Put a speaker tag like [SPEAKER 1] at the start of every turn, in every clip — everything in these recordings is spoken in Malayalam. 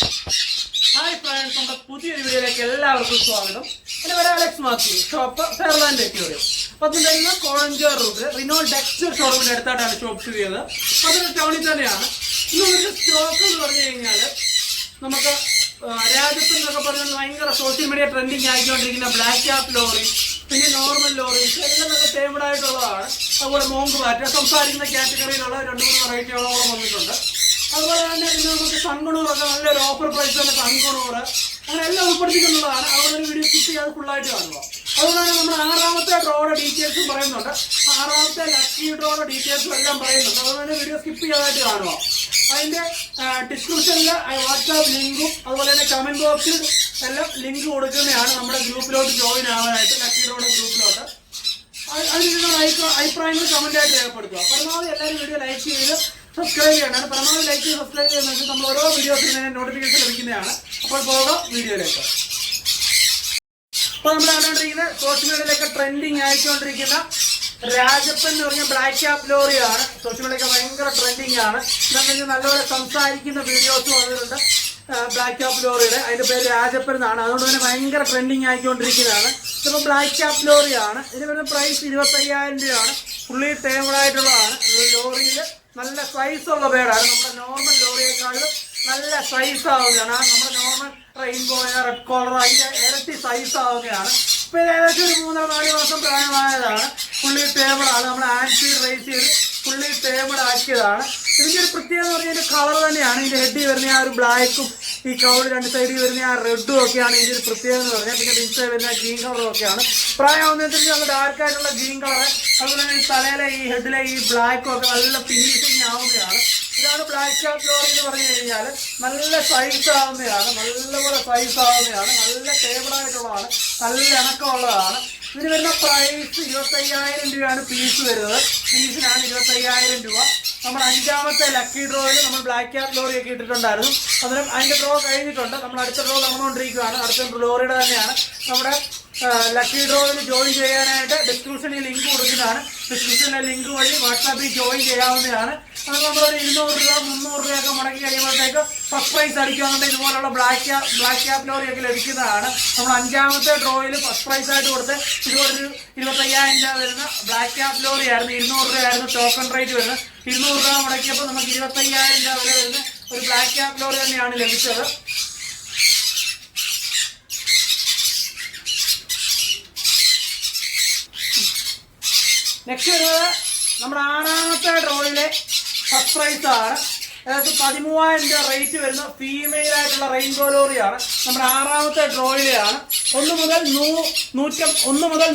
[SPEAKER 1] ഹായ് ഫ്രണ്ട്സ്, നമ്മുടെ പുതിയൊരു വീഡിയോയിലേക്ക് എല്ലാവർക്കും സ്വാഗതം. എൻ്റെ പേര് അലക്സ് മാത്യു, ഷോപ്പ് ഫെയർലാൻഡ് എക്യൂറിയം. അപ്പോൾ അതിൻ്റെ കോഴഞ്ചേർ റൂട്ടിൽ റിനോ ഡെക്സ്റ്റർ ഷോറൂമിൻ്റെ അടുത്തായിട്ടാണ് ഷോപ്പ് ചെയ്തത്. അതൊരു ടൗണിൽ തന്നെയാണ്. ഇന്നൊരു സ്റ്റോക്ക് എന്ന് പറഞ്ഞു കഴിഞ്ഞാൽ നമുക്ക് രാജ്യത്ത് എന്നൊക്കെ പറഞ്ഞാൽ ഭയങ്കര സോഷ്യൽ മീഡിയ ട്രെൻഡിങ് ആയിക്കൊണ്ടിരിക്കുന്ന ബ്ലാക്ക് ക്യാപ്പ് ലോറി, പിന്നെ നോർമൽ ലോറീസ് എല്ലാം നല്ല ടേബിൾ ആയിട്ടുള്ളതാണ്. അതുപോലെ മോങ്ക് പാറ്റ സംസാരിക്കുന്ന കാറ്റഗറിയിലുള്ള 2-3 വെറൈറ്റികളോളം വന്നിട്ടുണ്ട്. അതുപോലെ തന്നെ പിന്നെ നമുക്ക് സൺകുണൂറൊക്കെ നല്ലൊരു ഓഫർ പ്രൈസ് തന്നെ സൺകുണൂറ് അങ്ങനെ എല്ലാം ഉൾപ്പെടുത്തിക്കുന്നതാണ്. അതുപോലെ ഒരു വീഡിയോ സ്കിപ്പ് ചെയ്യാതെ ഫുള്ളായിട്ട് കാണുക. അതുകൊണ്ടാണ് നമ്മൾ 6ാമത്തെ ഡ്രോയുടെ ഡീറ്റെയിൽസും പറയുന്നുണ്ട്, 6ാമത്തെ ലക്കി ഡ്രോയുടെ ഡീറ്റെയിൽസും എല്ലാം പറയുന്നുണ്ട്. അതുപോലെ വീഡിയോ സ്കിപ്പ് ചെയ്യാതായിട്ട് കാണുക. അതിൻ്റെ ഡിസ്ക്രിപ്ഷനിൽ വാട്സാപ്പ് ലിങ്കും അതുപോലെ തന്നെ കമൻറ്റ് ബോക്സിൽ എല്ലാം ലിങ്ക് കൊടുക്കുന്നതാണ് നമ്മുടെ ഗ്രൂപ്പിലോട്ട് ജോയിൻ ആവാനായിട്ട്, ലക്കി ഡ്രോയുടെ ഗ്രൂപ്പിലോട്ട്. അതിന് നിങ്ങൾ അഭിപ്രായങ്ങൾ കമൻറ്റായിട്ട് രേഖപ്പെടുത്തുക. പരമാവധി എല്ലാവരും വീഡിയോ ലൈക്ക് ചെയ്ത് സബ്സ്ക്രൈബ് ചെയ്യണം. പരമാവധി ലൈക്ക് ചെയ്ത് സബ്സ്ക്രൈബ് ചെയ്യുന്നത് നമ്മൾ ഓരോ വീഡിയോസിന് നോട്ടിഫിക്കേഷൻ ലഭിക്കുന്നതാണ്. അപ്പോൾ പോകാം വീഡിയോയിലേക്ക്. അപ്പോൾ നമ്മൾ കണ്ടുകൊണ്ടിരിക്കുന്നത് സോഷ്യൽ മീഡിയയിലൊക്കെ ട്രെൻഡിങ് ആയിക്കൊണ്ടിരിക്കുന്ന രാജപ്പൻ എന്ന് പറഞ്ഞ ബ്ലാക്ക് ക്യാപ്പ് ലോറിയാണ്. സോഷ്യൽ മീഡിയയൊക്കെ ഭയങ്കര ട്രെൻഡിങ് ആണ്. എന്താണെന്ന് നല്ലപോലെ സംസാരിക്കുന്ന വീഡിയോസും വന്നിട്ടുണ്ട് ബ്ലാക്ക് ക്യാപ്പ് ലോറിയുടെ. അതിൻ്റെ പേര് രാജപ്പൻ എന്നാണ്. അതുകൊണ്ട് തന്നെ ഭയങ്കര ട്രെൻഡിങ് ആയിക്കൊണ്ടിരിക്കുന്നതാണ്. ഇതിപ്പോൾ ബ്ലാക്ക് ക്യാപ്പ് ലോറിയാണ്. ഇതിന് വരുന്ന പ്രൈസ് 25,000 രൂപയാണ്. ഫുള്ളി ടേബിളായിട്ടുള്ളതാണ്. ലോറിയിൽ നല്ല സൈസുള്ള ബേഡാണ്. നമ്മുടെ നോർമൽ ലോറിയേക്കാളും നല്ല സൈസ് ആവുകയാണ്. നമ്മുടെ നോർമൽ റെയിൻബോ റെഡ് കോളർ അതിൻ്റെ ഇരട്ടി സൈസ് ആവുകയാണ്. ഇപ്പോൾ ഇത് ഏകദേശം ഒരു 3-4 മാസം പ്രായമായതാണ്. ഫുള്ളി ടേബിളാണ്. നമ്മൾ ആൻസി റേസ് ചെയ്ത് ഫുള്ളി ടേബിൾ ആക്കിയതാണ്. ഇതിൻ്റെ ഒരു പ്രത്യേകത എന്ന് പറഞ്ഞാൽ കളർ തന്നെയാണ്. ഇതിൻ്റെ ഹെഡിൽ വരുന്ന ആ ഒരു ബ്ലാക്കും ഈ കവർ 2 സൈഡിൽ വരുന്ന ആ റെഡും ഒക്കെയാണ് ഇതിൻ്റെ ഒരു പ്രത്യേകത എന്ന് പറഞ്ഞാൽ. പിന്നെ പിൻസൈഡ് വരുന്ന ഗ്രീൻ കളറും ഒക്കെയാണ്. പ്രായമാവുന്നതിനനുസരിച്ച് നല്ല ഡാർക്കായിട്ടുള്ള ഗ്രീൻ കളറ്, അതുപോലെ തന്നെ ഈ തലയിലെ ഈ ഹെഡിലെ ഈ ബ്ലാക്കും ഒക്കെ നല്ല ഫിനിഷിങ് ആവുന്നതാണ്. ഇതാണ് ബ്ലാക്ക് ക്യാപ്പ് ലോറി എന്ന് പറഞ്ഞു കഴിഞ്ഞാൽ നല്ല സൈസ് ആവുന്നതാണ്. നല്ലപോലെ സൈസ് ആവുന്നതാണ്. നല്ല ടേബിളായിട്ടുള്ളതാണ്. നല്ല ഇണക്കമുള്ളതാണ്. ഇതിന് വരുന്ന പ്രൈസ് 25,000 രൂപയാണ് പീസ് വരുന്നത്. പീസിനാണ് 25,000 രൂപ. നമ്മുടെ 5ാമത്തെ ലക്കി ഡ്രോയിൽ നമ്മൾ ബ്ലാക്ക് ക്യാപ്പ് ലോറി ഒക്കെ ഇട്ടിട്ടുണ്ടായിരുന്നു. അതിനും അതിൻ്റെ ഡ്രോ കഴിഞ്ഞിട്ടുണ്ട്. നമ്മൾ അടുത്ത ഡ്രോ നടന്നുകൊണ്ടിരിക്കുകയാണ്. അടുത്ത ലോറിയുടെ തന്നെയാണ്. നമ്മുടെ ലക്കി ഡ്രോയിൽ ജോയിൻ ചെയ്യാനായിട്ട് ഡിസ്ക്രിപ്ഷനിൽ ലിങ്ക് കൊടുക്കുന്നതാണ്. ഡിസ്ക്രിപ്ഷനിലെ ലിങ്ക് വഴി വാട്സാപ്പിൽ ജോയിൻ ചെയ്യാവുന്നതാണ്. അത് നമ്മളൊരു 200 രൂപ 300 രൂപയൊക്കെ മുടക്കി കഴിയുമ്പോഴത്തേക്ക് ഫസ്റ്റ് പ്രൈസ് അടിക്കുകയാണെന്നുണ്ടെങ്കിൽ ഇതുപോലുള്ള ബ്ലാക്ക് ക്യാപ്പ് ലോറിയൊക്കെ ലഭിക്കുന്നതാണ്. നമ്മൾ 5ാമത്തെ ഡ്രോയിൽ ഫസ്റ്റ് പ്രൈസ് ആയിട്ട് കൊടുത്ത് ഇതുപോലൊരു 25,000 രൂപ വരുന്ന ബ്ലാക്ക് ക്യാപ്പ് ലോറി ആയിരുന്നു. 200 രൂപയായിരുന്നു ടോക്കൺ റേറ്റ് വരുന്നത്. 200 രൂപ മുടക്കിയപ്പോൾ നമുക്ക് 25,000 രൂപ വരെ വരുന്ന ഒരു ബ്ലാക്ക് ക്യാപ്പ് ലോറി തന്നെയാണ് ലഭിച്ചത്. നെക്സ്റ്റ് വരുന്നത് നമ്മുടെ 6ാമത്തെ ഡ്രോയിലെ ഫസ്റ്റ് പ്രൈസ് ആണ്. അതായത് 13,000 രൂപ റേറ്റ് വരുന്ന ഫീമെയിൽ ആയിട്ടുള്ള റെയിൻബോ ലോറിയാണ്. നമ്മുടെ 6ാമത്തെ ഡ്രോയിലെയാണ്. 1 മുതൽ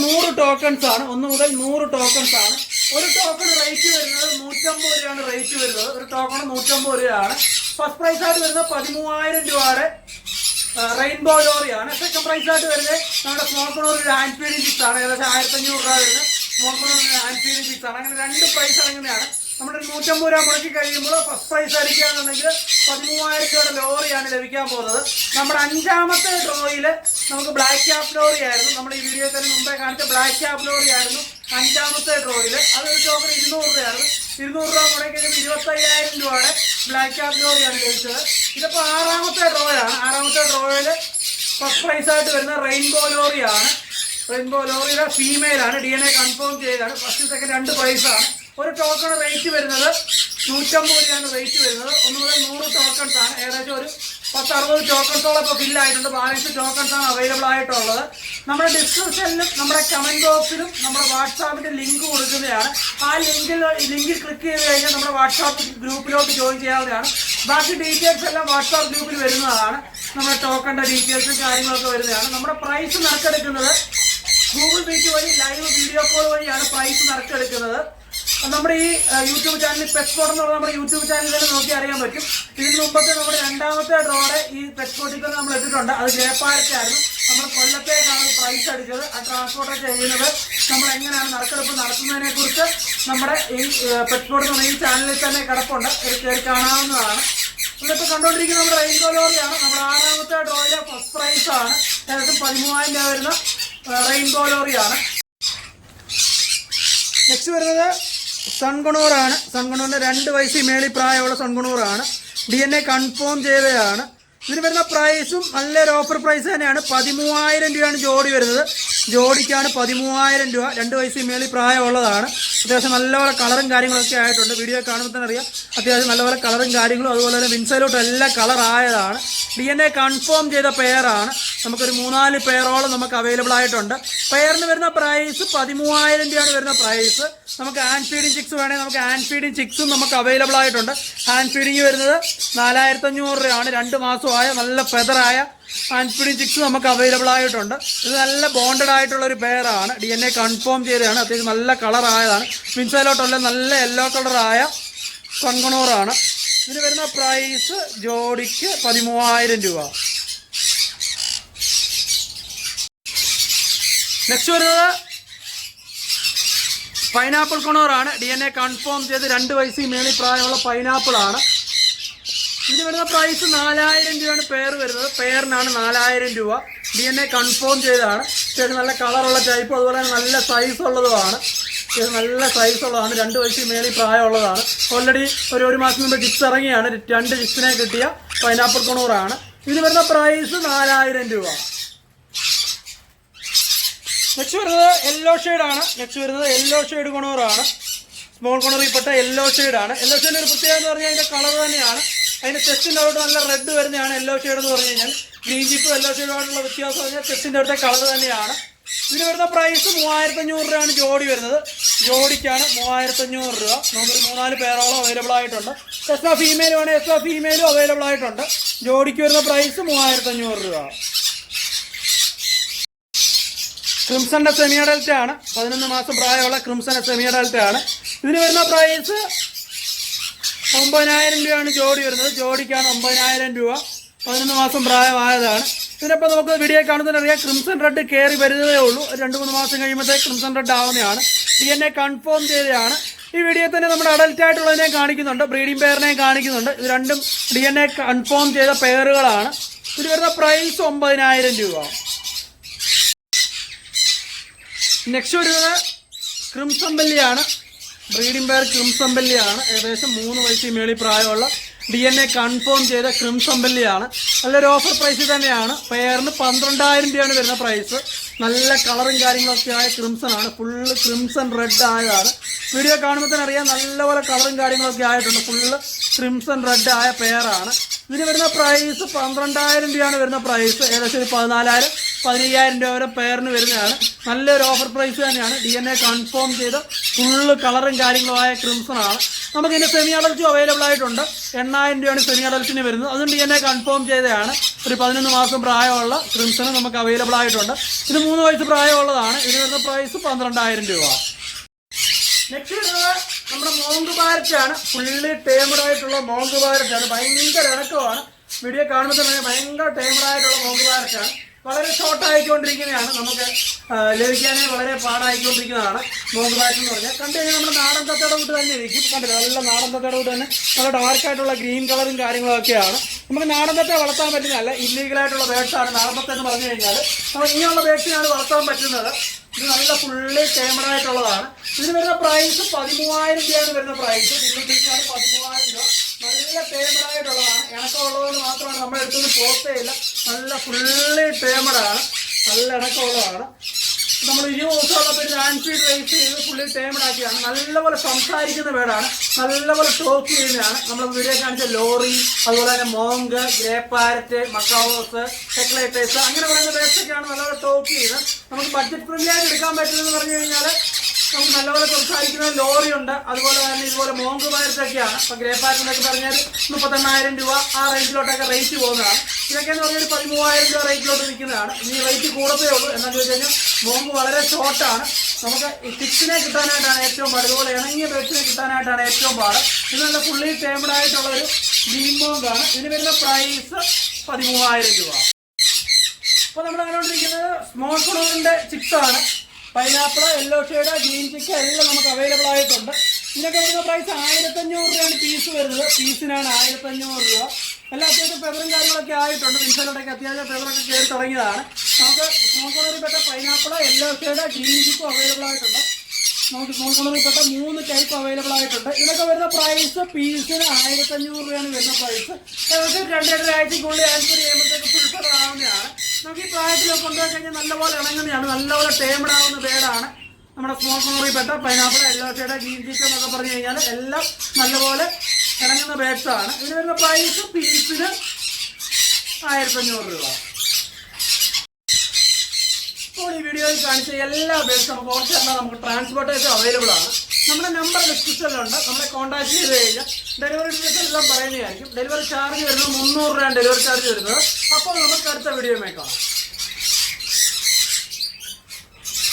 [SPEAKER 1] 100 ടോക്കൺസ് ആണ്. 1 മുതൽ 100 ടോക്കൺസ് ആണ്. ഒരു ടോക്കൺ റേറ്റ് വരുന്നത് 150 രൂപയാണ് റേറ്റ് വരുന്നത്. ഒരു ടോക്കൺ 150 രൂപയാണ്. ഫസ്റ്റ് പ്രൈസ് ആയിട്ട് വരുന്നത് 13,000 രൂപയുടെ റെയിൻബോ ലോറിയാണ്. സെക്കൻഡ് പ്രൈസ് ആയിട്ട് വരുന്നത് നമ്മുടെ സ്മോക്കണൂർ ഒരു ഹാൻഡ് ഫീഡിംഗ് കിറ്റ്സ് ആണ്. ഏകദേശം 1,500 രൂപ വരുന്നത് സ്മോക്കണൂർ ഹാൻഡ് ഫീഡിംഗ് കിറ്റ്സ് ആണ്. അങ്ങനെ 2 പ്രൈസ് അടങ്ങുന്നതാണ്. നമ്മുടെ 150 രൂപ മുടക്കി കഴിയുമ്പോൾ ഫസ്റ്റ് പ്രൈസ് അടിക്കുകയാണെന്നുണ്ടെങ്കിൽ 13,000 രൂപയുടെ ലോറിയാണ് ലഭിക്കാൻ പോകുന്നത്. നമ്മുടെ 5ാമത്തെ ഡ്രോയിൽ നമുക്ക് ബ്ലാക്ക് ക്യാപ്പ് ലോറി ആയിരുന്നു. നമ്മൾ ഈ വീഡിയോ തന്നെ മുമ്പേ കാണിച്ച ബ്ലാക്ക് ക്യാപ്പ് ലോറി ആയിരുന്നു 5ാമത്തെ ഡ്രോയിൽ. അതൊരു ടോക്കൺ 200 രൂപയായിരുന്നു. 200 രൂപ മുടക്കി കഴിയുമ്പോൾ 25,000 രൂപയുടെ ബ്ലാക്ക് ക്യാപ്പ് ലോറിയാണ് ലഭിച്ചത്. ഇതിപ്പോൾ 6ാമത്തെ ഡ്രോയാണ്. 6ാമത്തെ ഡ്രോയിൽ ഫസ്റ്റ് പ്രൈസ് ആയിട്ട് വരുന്ന റെയിൻബോ ലോറിയാണ്. റെയിൻബോ ലോറിയുടെ ഫീമെയിലാണ്. DNA കൺഫേം ചെയ്താണ്. ഫസ്റ്റ് സെക്കൻഡ് 2 പ്രൈസാണ്. ഒരു ടോക്കൺ റേറ്റ് വരുന്നത് 150 രൂപയാണ് റേറ്റ് വരുന്നത്. 1 മുതൽ 100 ടോക്കൺസ് ആണ്. ഏകദേശം ഒരു 10-60 ടോക്കൺസോളം ഇപ്പോൾ ഫില്ലായിട്ടുണ്ട്. ബാലൻസ് ടോക്കൺസ് ആണ് അവൈലബിൾ ആയിട്ടുള്ളത്. നമ്മുടെ ഡിസ്ക്രിപ്ഷനിലും നമ്മുടെ കമൻറ്റ് ബോക്സിലും നമ്മുടെ വാട്സാപ്പിൻ്റെ ലിങ്ക് കൊടുക്കുന്നതാണ്. ആ ലിങ്കിൽ ക്ലിക്ക് ചെയ്ത് കഴിഞ്ഞാൽ നമ്മുടെ വാട്സാപ്പ് ഗ്രൂപ്പിലോട്ട് ജോയിൻ ചെയ്യാവുന്നതാണ്. ബാക്കി ഡീറ്റെയിൽസ് എല്ലാം വാട്സാപ്പ് ഗ്രൂപ്പിൽ വരുന്നതാണ്. നമ്മുടെ ടോക്കണിൻ്റെ ഡീറ്റെയിൽസും കാര്യങ്ങളൊക്കെ വരുന്നതാണ്. നമ്മുടെ പ്രൈസ് നറുക്കെടുക്കുന്നത് ഗൂഗിൾ മീറ്റ് വഴി ലൈവ് വീഡിയോ കോൾ വഴിയാണ് പ്രൈസ് നറുക്കെടുക്കുന്നത്. നമ്മുടെ ഈ യൂട്യൂബ് ചാനൽ പെറ്റ്സ്പോട്ട് എന്നുള്ള നമ്മുടെ യൂട്യൂബ് ചാനലിൽ തന്നെ നോക്കി അറിയാൻ പറ്റും. ഇതിന് മുമ്പത്തെ നമ്മുടെ 2ാമത്തെ ഡ്രോയുടെ ഈ പെറ്റ്സ്പോട്ടിൽ തന്നെ നമ്മൾ ഇട്ടിട്ടുണ്ട്. അത് ജയപ്പാരക്കായിരുന്നു. നമ്മൾ കൊല്ലത്തേക്കാണ് പ്രൈസ് അടിച്ചത്. ആ ട്രാൻസ്പോർട്ട് ചെയ്യുന്നത് നമ്മൾ എങ്ങനെയാണ് നറുക്കെടുപ്പ് നടത്തുന്നതിനെ കുറിച്ച് നമ്മുടെ ഈ പെറ്റ്സ്പോട്ട് എന്ന ഈ ചാനലിൽ തന്നെ കിടപ്പുണ്ട്. ഒരു കയറി കാണാവുന്നതാണ്. നമ്മളിപ്പോൾ കണ്ടുകൊണ്ടിരിക്കുന്ന നമ്മുടെ റെയിൻബോ ലോറിയാണ്. നമ്മുടെ 6ാമത്തെ ഡ്രോയിലെ ഫസ്റ്റ് പ്രൈസ് ആണ്. ഏകദേശം 13,000 രൂപ വരുന്ന റെയിൻബോ ലോറിയാണ്. നെക്സ്റ്റ് വരുന്നത് സൺകുണൂറാണ്. സൺകുണൂറിൻ്റെ 2 വയസ്സിൽ മേളിൽ പ്രായമുള്ള സൺകുണൂറാണ്. DNA കൺഫേം ചെയ്തതാണ്. ഇതിന് വരുന്ന പ്രൈസും നല്ലൊരു ഓഫർ പ്രൈസ് തന്നെയാണ്. 13,000 രൂപയാണ് ജോഡി വരുന്നത്. ജോഡിക്കാണ് 13,000 രൂപ. 2 വയസ്സിന് മേളിൽ പ്രായമുള്ളതാണ്. അത്യാവശ്യം നല്ലപോലെ കളറും കാര്യങ്ങളൊക്കെ ആയിട്ടുണ്ട്. വീഡിയോ കാണുമ്പോൾ തന്നെ അറിയാം അത്യാവശ്യം നല്ലപോലെ കളറും കാര്യങ്ങളും. അതുപോലെ തന്നെ വിൻസൈലോട്ടും എല്ലാം കളറായതാണ്. DNA കൺഫേം ചെയ്ത പെയറാണ്. നമുക്കൊരു 3-4 പെയറോളം നമുക്ക് അവൈലബിൾ ആയിട്ടുണ്ട്. പെയറിന് വരുന്ന പ്രൈസ് 13,000 രൂപയാണ് വരുന്ന പ്രൈസ്. നമുക്ക് ഹാൻഡ് ഫീഡിങ് ചിക്സ് വേണമെങ്കിൽ നമുക്ക് ഹാൻഡ് ഫീഡിങ് ചിക്സും നമുക്ക് അവൈലബിൾ ആയിട്ടുണ്ട്. ഹാൻഡ് ഫീഡിങ് വരുന്നത് 4,500 രൂപയാണ്. 2 മാസമായ നല്ല ഫെദറായ ഹാൻഡ് ഫീഡിങ് ചിക്സ് നമുക്ക് അവൈലബിൾ ആയിട്ടുണ്ട്. ഇത് നല്ല ബോണ്ടഡ് ആയിട്ടുള്ള ഒരു പെയറാണ്. DNA കൺഫേം ചെയ്തതാണ്. അത്യാവശ്യം നല്ല കളറായതാണ്. വിൻസൈലോട്ടുള്ള നല്ല യെല്ലോ കളറായ കൺകണൂറാണ്. ഇതിന് വരുന്ന പ്രൈസ് ജോഡിക്ക് 13,000 രൂപ. നെക്സ്റ്റ് വരുന്നത് പൈനാപ്പിൾ കൊണോറാണ്. DNA കൺഫേം ചെയ്ത് 2 വയസ്സിന് മേളിൽ പ്രായമുള്ള പൈനാപ്പിൾ ആണ്. ഇതിന് വരുന്ന പ്രൈസ് 4,000 രൂപയാണ് പെയർ വരുന്നത്. പെയറിനാണ് 4,000 രൂപ. DNA കൺഫേം ചെയ്തതാണ്. നല്ല കളറുള്ള ടൈപ്പ്, അതുപോലെ തന്നെ നല്ല സൈസ് ഉള്ളതുമാണ്. നല്ല സൈസ് ഉള്ളതാണ്. 2 വയസ്സിന് മേളിൽ പ്രായമുള്ളതാണ്. ഓൾറെഡി ഒരു മാസം മുമ്പ് ജിപ്സ് ഇറങ്ങിയാണ്. 2 ജിപ്സിനെ കിട്ടിയ പൈനാപ്പിൾ കൊണൂറാണ്. ഇതിന് വരുന്ന പ്രൈസ് 4,000 രൂപ. നെക്സ്റ്റ് വരുന്നത് യെല്ലോ ഷെയ്ഡാണ്. നെക്സ്റ്റ് വരുന്നത് യെല്ലോ ഷെയ്ഡ് കൊണൂറാണ്. സ്മോൾ കൊണറിൽപ്പെട്ട യെല്ലോ ഷെയ്ഡാണ്. യെല്ലോ ഷെയ്ഡിൻ്റെ ഒരു പ്രത്യേകത എന്ന് പറഞ്ഞാൽ അതിൻ്റെ കളർ തന്നെയാണ്. അതിൻ്റെ ചെസ്റ്റിൻ്റെ അവിടെ നല്ല റെഡ് വരുന്നതാണ് യെല്ലോ ഷെയ്ഡ് എന്ന് പറഞ്ഞു കഴിഞ്ഞാൽ. ഗ്രീൻ ജിപ്പ് യെല്ലോ ഷെയ്ഡുമായിട്ടുള്ള വ്യത്യാസം പറഞ്ഞാൽ ചെസ്റ്റിൻ്റെ അവിടുത്തെ കളർ തന്നെയാണ്. ഇതിന് വരുന്ന പ്രൈസ് 3,500 രൂപയാണ് ജോഡി വരുന്നത്. ജോഡിക്കാണ് 3,500 രൂപ. നമുക്കൊരു 3-4 പേരോളം അവൈലബിൾ ആയിട്ടുണ്ട്. എക്സ്ട്രാ ഫീമെയിൽ വേണമെങ്കിൽ എക്സ്ട്രാ ഫീമെയിലും അവൈലബിൾ ആയിട്ടുണ്ട്. ജോഡിക്ക് വരുന്ന പ്രൈസ് 3,500 രൂപ. ക്രിംസന്റെ സെമി അഡൽറ്റ് ആണ്. 11 മാസം പ്രായമുള്ള ക്രിംസന്റെ സെമി അഡൽറ്റ് ആണ്. ഇതിന് വരുന്ന പ്രൈസ് 9,000 രൂപയാണ് ജോഡി വരുന്നത്. ജോഡിക്കാണ് 9,000 രൂപ. 11 മാസം പ്രായമായതാണ്. ഇതിനപ്പോൾ നമുക്ക് വീഡിയോ കാണുന്നതിനറിയാം ക്രിംസൺ റെഡ് കയറി വരുന്നതേ ഉള്ളൂ. 2-3 മാസം കഴിയുമ്പോഴത്തേക്ക് ക്രിംസൺ റെഡ് ആവുന്നതാണ്. DNA കൺഫേം ചെയ്തതാണ്. ഈ വീഡിയോ തന്നെ നമ്മുടെ അഡൽറ്റ് ആയിട്ടുള്ളതിനെ കാണിക്കുന്നുണ്ട്, ബ്രീഡിംഗ് പെയറിനെയും കാണിക്കുന്നുണ്ട്. ഇത് രണ്ടും DNA കൺഫേം ചെയ്ത പെയറുകളാണ്. ഇതിന് വരുന്ന പ്രൈസ് 9,000 രൂപ. നെക്സ്റ്റ് വരുന്നത് ക്രിംസൺ ബെല്ലിയാണ്. ബ്രീഡിംഗ് പെയർ ക്രിംസൺ ബെല്ലിയാണ്. ഏകദേശം 3 വയസ്സിന് മേളിൽ പ്രായമുള്ള DNA കൺഫേം ചെയ്ത ക്രിംസൺ ബെല്ലിയാണ്. നല്ലൊരു ഓഫർ പ്രൈസ് തന്നെയാണ്. പെയറിന് 12,000 രൂപയാണ് വരുന്ന പ്രൈസ്. നല്ല കളറും കാര്യങ്ങളൊക്കെ ആയ ക്രിംസൺ ആണ്. ഫുള്ള് ക്രിംസൺ റെഡ് ആയതാണ്. വീഡിയോ കാണുമ്പോൾ തന്നെ അറിയാം നല്ലപോലെ കളറും കാര്യങ്ങളൊക്കെ ആയിട്ടുണ്ട്. ഫുള്ള് ക്രിംസൺ റെഡ് ആയ പെയറാണ്. ഇതിന് വരുന്ന പ്രൈസ് 12,000 രൂപയാണ് വരുന്ന പ്രൈസ്. ഏകദേശം ഒരു 14,000-15,000 രൂപ വരെ പെയറിന് വരുന്നതാണ്. നല്ലൊരു ഓഫർ പ്രൈസ് തന്നെയാണ്. DNA കൺഫേം ചെയ്ത് ഫുള്ള് കളറും കാര്യങ്ങളുമായ ക്രിംസൺ ആണ്. നമുക്കിതിൻ്റെ സെമി അഡൽറ്റും അവൈലബിൾ ആയിട്ടുണ്ട്. 8,000 രൂപയാണ് സെമി അഡൽറ്റിന് വരുന്നത്. അതും DNA കൺഫേം ചെയ്തതാണ്. ഒരു 11 മാസം പ്രായമുള്ള ക്രിംസൺ നമുക്ക് അവൈലബിൾ ആയിട്ടുണ്ട്. ഇത് 3 വയസ്സ് പ്രായമുള്ളതാണ്. ഇതിന് വരുന്ന പ്രൈസ് 12,000 രൂപ. നെക്സ്റ്റ് വരുന്നത് നമ്മുടെ മോങ്ക് പാരറ്റാണ്. ഫുള്ളി ടേമഡ് ആയിട്ടുള്ള മോങ്ക് പാരറ്റാണ്. ഭയങ്കര ഇണക്കമാണ്. വീഡിയോ കാണുമ്പോൾ തന്നെ ഭയങ്കര ടേമഡ് ആയിട്ടുള്ള മോങ്ക് പാരറ്റാണ്. വളരെ ഷോർട്ട് ആയിക്കൊണ്ടിരിക്കുന്നതാണ്. നമുക്ക് ലഭിക്കാനേ വളരെ പാടായിക്കൊണ്ടിരിക്കുന്നതാണ് മോങ്ക് പാരറ്റ് എന്ന് പറഞ്ഞാൽ. കണ്ടു കഴിഞ്ഞാൽ നമ്മുടെ നാടൻ തത്തയുടെ കൂട്ട് തന്നെ ഇരിക്കും. കണ്ടില്ല, നല്ല നാടൻ തത്തയുടെ കൂട്ട് തന്നെ നല്ല ഡാർക്കായിട്ടുള്ള ഗ്രീൻ കളറും കാര്യങ്ങളൊക്കെയാണ്. നമുക്ക് നാടൻ തത്ത വളർത്താൻ പറ്റുന്നതല്ല, ഇല്ലീഗലായിട്ടുള്ള ബേഡ്സാണ് നാടൻ തത്ത എന്ന് പറഞ്ഞു കഴിഞ്ഞാൽ. നമുക്ക് ഇങ്ങനെയുള്ള ബേഡ്സിനാണ് വളർത്താൻ പറ്റുന്നത്. ഇത് നല്ല ഫുള്ളി ടേമഡായിട്ടുള്ളതാണ്. ഇതിന് വരുന്ന പ്രൈസ് 13,000 രൂപയാണ് വരുന്ന പ്രൈസ്. 13,000 രൂപ. നല്ല ടേമഡായിട്ടുള്ളതാണ്. ഇണക്കമുള്ളതുകൊണ്ട് മാത്രമാണ് നമ്മുടെ അടുത്തൊന്നും പോത്തേയില്ല. നല്ല ഫുള്ളി ടേമഡാണ്. നല്ല ഇണക്കമുള്ളതാണ്. നമ്മൾ 20 ദിവസമുള്ളപ്പോൾ ഹാൻഡ് ഫീഡ് റേസ് ചെയ്ത് ഫുള്ളി ടേമഡാക്കിയാണ്. നല്ലപോലെ സംസാരിക്കുന്ന ബേഡാണ്. നല്ലപോലെ ടോക്ക് ചെയ്യുന്നതാണ്. നമ്മൾ വീഡിയോ കാണിച്ച ലോറി, അതുപോലെ തന്നെ മോങ്ക്, ഗ്രേ പാരറ്റ്, മക്കാവോസ്, ഹെക്ലേറ്റേഴ്സ് അങ്ങനെ പറയുന്ന ബേഡ്സൊക്കെയാണ് നല്ലപോലെ ടോക്ക് ചെയ്യുന്നത്. നമുക്ക് ബഡ്ജറ്റ് ഫ്രണ്ട്ലി ആയിട്ട് എടുക്കാൻ പറ്റുന്നതെന്ന് പറഞ്ഞു കഴിഞ്ഞാൽ നമുക്ക് നല്ലപോലെ സംസാരിക്കുന്ന ലോറി ഉണ്ട്. അതുപോലെ തന്നെ ഇതുപോലെ മോങ്ക് പാരറ്റൊക്കെയാണ്. ഇപ്പോൾ ഗ്രേ പാരറ്റിനൊക്കെ പറഞ്ഞാൽ 38,000 രൂപ ആ റേഞ്ചിലോട്ടൊക്കെ റേറ്റ് പോകുന്നതാണ്. ഇതൊക്കെ എന്ന് പറഞ്ഞാൽ 13,000 രൂപ റേറ്റിലോട്ട് നിൽക്കുന്നതാണ്. ഇനി റേറ്റ് കൂടത്തേ ഉള്ളൂ. എന്താണെന്ന് ചോദിച്ചു കഴിഞ്ഞാൽ മോങ്ക് വളരെ ഷോർട്ടാണ്. നമുക്ക് ഈ ടിക്സിനെ കിട്ടാനായിട്ടാണ് ഏറ്റവും പാട്. ഇതുപോലെ ഇണങ്ങിയ ബേഡ്സിനെ കിട്ടാനായിട്ടാണ് ഏറ്റവും പാട്. ഇത് നല്ല ഫുള്ളി ടേമഡായിട്ടുള്ളൊരു ഗ്രീൻ മോങ്കാണ്. ഇതിന് വരുന്ന പ്രൈസ് 13,000 രൂപ. അപ്പോൾ നമ്മൾ കണ്ടുകൊണ്ടിരിക്കുന്നത് സ്മോൾ കൊണൂറിൻ്റെ ചിക്സാണ്. പൈനാപ്പിൾ, യെല്ലോ ഷെയ്ഡ്, ഗ്രീൻ ചിക്ക എല്ലാം നമുക്ക് അവൈലബിൾ ആയിട്ടുണ്ട്. ഇതിനൊക്കെ വരുന്ന പ്രൈസ് 1,500 രൂപയാണ് പീസ് വരുന്നത്. പീസിനാണ് 1,500 രൂപ. എല്ലാം അത്യാവശ്യം ഫെവറും കാര്യങ്ങളൊക്കെ ആയിട്ടുണ്ട്. വിൻസലോട്ടൊക്കെ അത്യാവശ്യം ഫെവറൊക്കെ കയറി തുടങ്ങിയതാണ്. നമുക്ക് സ്മോൾ കൊണൂറിൽപ്പെട്ട പൈനാപ്പിൾ, യെല്ലോ ഷെയ്ഡ്, ഗ്രീൻ ചിക്കും അവൈലബിൾ ആയിട്ടുണ്ട്. നമുക്ക് സ്മോൾ കോളറിൽപ്പെട്ട 3 ടൈപ്പ് അവൈലബിൾ ആയിട്ടുണ്ട്. ഇതിനൊക്കെ വരുന്ന പ്രൈസ് പീസിന് 1500 രൂപയാണ് വരുന്ന പ്രൈസ്. നമുക്ക് 2-2.5 ആഴ്ചക്കുള്ളിൽ ആൻസർ ചെയ്യുമ്പോഴത്തേക്ക് ഫുൾ കളർ ആവുന്നതാണ്. നമുക്ക് ഈ പ്രായത്തിലൊക്കെ കൊണ്ടുപോയി കഴിഞ്ഞാൽ നല്ലപോലെ ഇണങ്ങുന്നതാണ്, നല്ലപോലെ ടേംഡ് ആവുന്ന ബേഡാണ് നമ്മുടെ സ്മോൾ കോളറിൽപ്പെട്ട pineapple, yellow shade, green cheek എന്നൊക്കെ പറഞ്ഞു കഴിഞ്ഞാൽ എല്ലാം നല്ലപോലെ ഇണങ്ങുന്ന ബേഡ്സാണ്. ഇതിന് വരുന്ന പ്രൈസ് പീസിന് 1500 രൂപ. ഇപ്പോൾ ഈ വീഡിയോയിൽ കാണിച്ച എല്ലാ ബേഡ്സും നമുക്ക് ഓർച്ചല്ല, നമുക്ക് ട്രാൻസ്പോർട്ടേഷൻ അവൈലബിൾ ആണ്. നമ്മുടെ നമ്പർ ഡിസ്ക്രിപ്ഷനിലുണ്ട്, നമ്മളെ കോൺടാക്ട് ചെയ്ത് കഴിഞ്ഞാൽ ഡെലിവറി ഡീറ്റെയിൽസ് എല്ലാം പറയുന്നതായിരിക്കും. ഡെലിവറി ചാർജ് വരുന്നത് 300 രൂപയാണ് ഡെലിവറി ചാർജ് വരുന്നത്. അപ്പോൾ നമുക്ക് അടുത്ത വീഡിയോ കാണാം.